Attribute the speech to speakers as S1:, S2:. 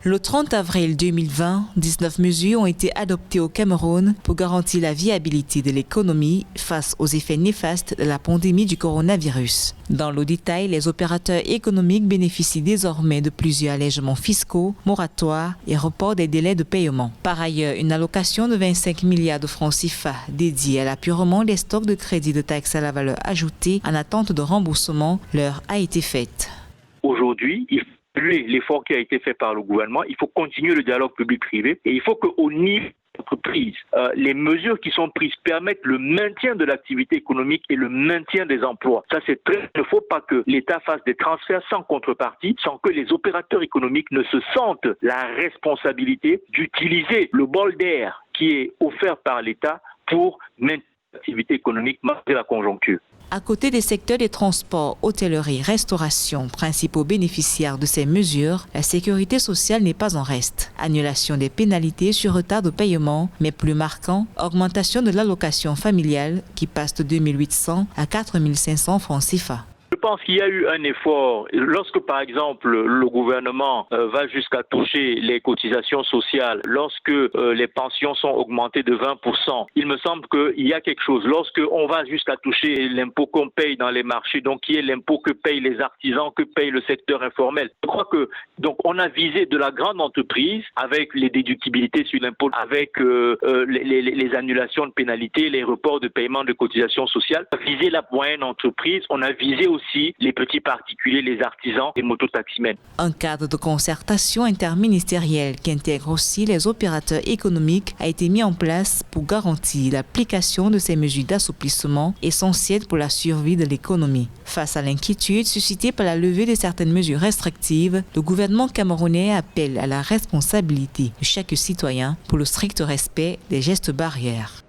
S1: Le 30 avril 2020, 19 mesures ont été adoptées au Cameroun pour garantir la viabilité de l'économie face aux effets néfastes de la pandémie du coronavirus. Dans le détail, les opérateurs économiques bénéficient désormais de plusieurs allègements fiscaux, moratoires et reports des délais de paiement. Par ailleurs, une allocation de 25 milliards de francs CFA dédiée à l'appurement des stocks de crédits de taxes à la valeur ajoutée en attente de remboursement leur a été faite.
S2: Aujourd'hui, l'effort qui a été fait par le gouvernement, il faut continuer le dialogue public-privé et il faut qu'au niveau d'entreprise, les mesures qui sont prises permettent le maintien de l'activité économique et le maintien des emplois. Ça, c'est très. Il ne faut pas que l'État fasse des transferts sans contrepartie, sans que les opérateurs économiques ne se sentent la responsabilité d'utiliser le bol d'air qui est offert par l'État pour maintenir l'activité économique malgré la conjoncture.
S1: À côté des secteurs des transports, hôtellerie, restauration, principaux bénéficiaires de ces mesures, la sécurité sociale n'est pas en reste. Annulation des pénalités sur retard de paiement, mais plus marquant, augmentation de l'allocation familiale qui passe de 2 800 à 4 500 francs CFA.
S2: Je pense qu'il y a eu un effort. Lorsque, par exemple, le gouvernement va jusqu'à toucher les cotisations sociales, lorsque les pensions sont augmentées de 20%, il me semble qu'il y a quelque chose. Lorsque on va jusqu'à toucher l'impôt qu'on paye dans les marchés, donc qui est l'impôt que payent les artisans, que paye le secteur informel. Je crois que donc on a visé de la grande entreprise avec les déductibilités sur l'impôt, avec les annulations de pénalités, les reports de paiement de cotisations sociales. On a visé la moyenne entreprise, on a visé aussi les petits particuliers, les artisans et mototaximens.
S1: Un cadre de concertation interministérielle qui intègre aussi les opérateurs économiques a été mis en place pour garantir l'application de ces mesures d'assouplissement essentielles pour la survie de l'économie. Face à l'inquiétude suscitée par la levée de certaines mesures restrictives, le gouvernement camerounais appelle à la responsabilité de chaque citoyen pour le strict respect des gestes barrières.